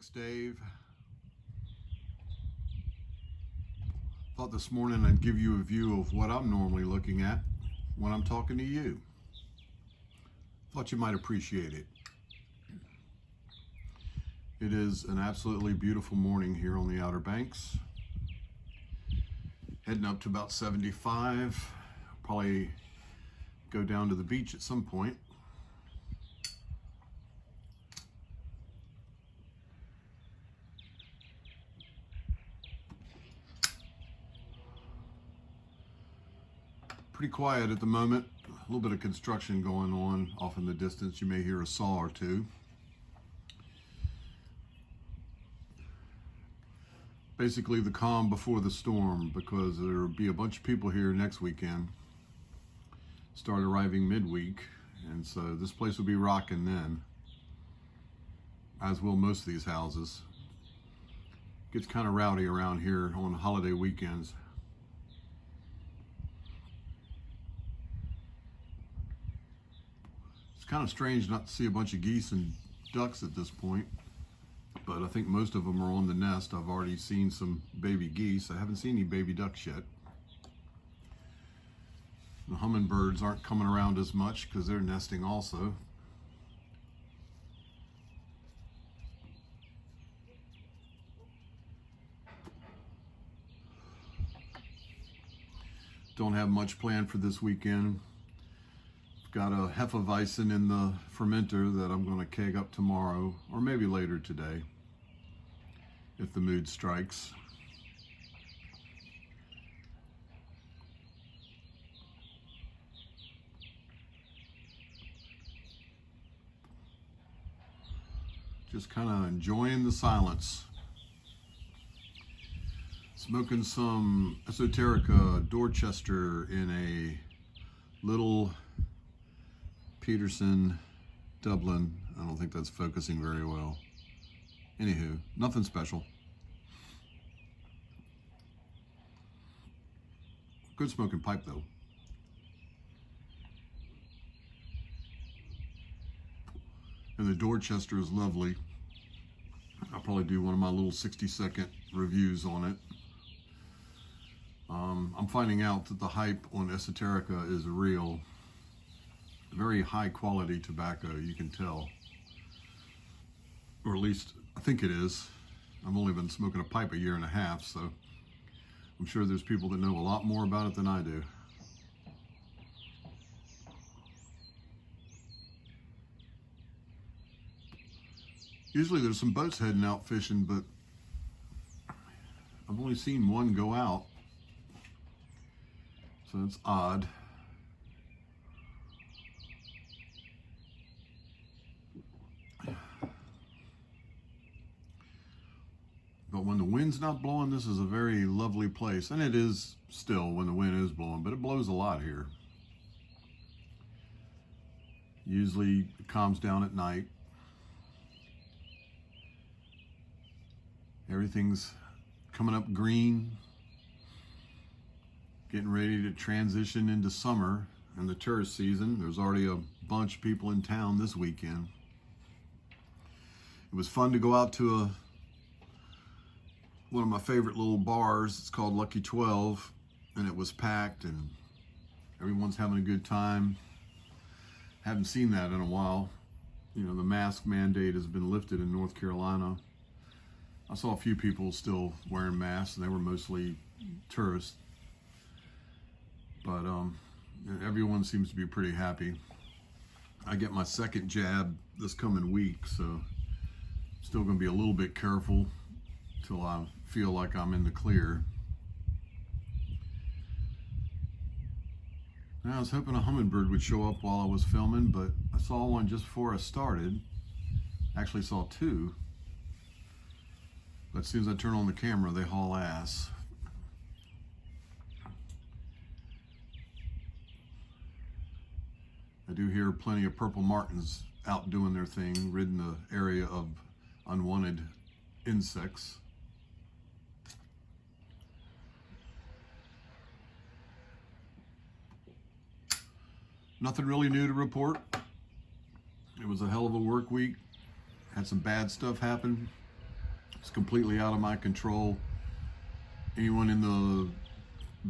Phoenix Dave. Thought this morning I'd give you a view of what I'm normally looking at when I'm talking to you. Thought you might appreciate it. It is an absolutely beautiful morning here on the Outer Banks. Heading up to about 75. Probably go down to the beach at some point. Pretty quiet at the moment. A little bit of construction going on off in the distance. You may hear a saw or two. Basically the calm before the storm, because there will be a bunch of people here next weekend. Start arriving midweek, and so this place will be rocking then, as will most of these houses. Gets kind of rowdy around here on holiday weekends. It's kind of strange not to see a bunch of geese and ducks at this point, but I think most of them are on the nest. I've already seen some baby geese. I haven't seen any baby ducks yet. The hummingbirds aren't coming around as much because they're nesting also. Don't have much planned for this weekend. Got a Hefeweizen in the fermenter that I'm going to keg up tomorrow, or maybe later today, if the mood strikes. Just kind of enjoying the silence. Smoking some Esoterica Dorchester in a little Peterson Dublin. I don't think that's focusing very well. Anywho, nothing special. Good smoking pipe though. And the Dorchester is lovely. I'll probably do one of my little 60-second reviews on it. I'm finding out that the hype on Esoterica is real. Very high quality tobacco, you can tell. Or at least I think it is. I've only been smoking a pipe a year and a half, so I'm sure there's people that know a lot more about it than I do. Usually there's some boats heading out fishing, but I've only seen one go out. So it's odd. But when the wind's not blowing, this is a very lovely place. And it is still when the wind is blowing, but it blows a lot here. Usually it calms down at night. Everything's coming up green. Getting ready to transition into summer and the tourist season. There's already a bunch of people in town this weekend. It was fun to go out to one of my favorite little bars. It's called Lucky 12, and it was packed and everyone's having a good time. Haven't seen that in a while. You know, the mask mandate has been lifted in North Carolina. I saw a few people still wearing masks, and they were mostly tourists. But everyone seems to be pretty happy. I get my second jab this coming week, so still going to be a little bit careful till I feel like I'm in the clear. Now, I was hoping a hummingbird would show up while I was filming, but I saw one just before I started. Actually saw two. But as soon as I turn on the camera, they haul ass. I do hear plenty of purple martins out doing their thing, ridding the area of unwanted insects. Nothing really new to report. It was a hell of a work week. Had some bad stuff happen. It's completely out of my control. Anyone in the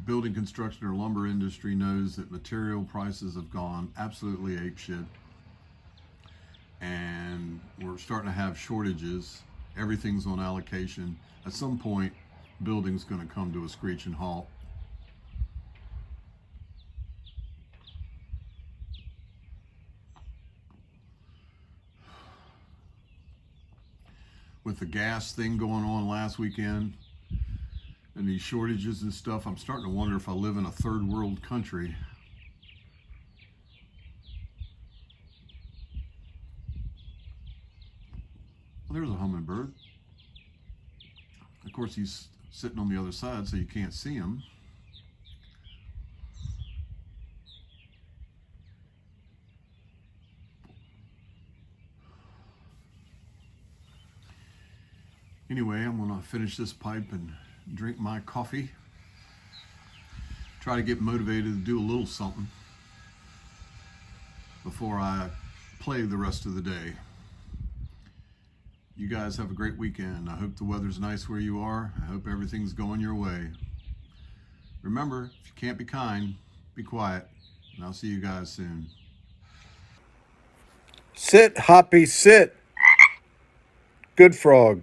building construction or lumber industry knows that material prices have gone absolutely apeshit. And we're starting to have shortages. Everything's on allocation. At some point, building's going to come to a screeching halt. With the gas thing going on last weekend and these shortages and stuff, I'm starting to wonder if I live in a third world country. Well, there's a hummingbird. Of course, he's sitting on the other side, so you can't see him. Anyway, I'm gonna finish this pipe and drink my coffee. Try to get motivated to do a little something before I play the rest of the day. You guys have a great weekend. I hope the weather's nice where you are. I hope everything's going your way. Remember, if you can't be kind, be quiet. And I'll see you guys soon. Sit, Hoppy, sit. Good frog.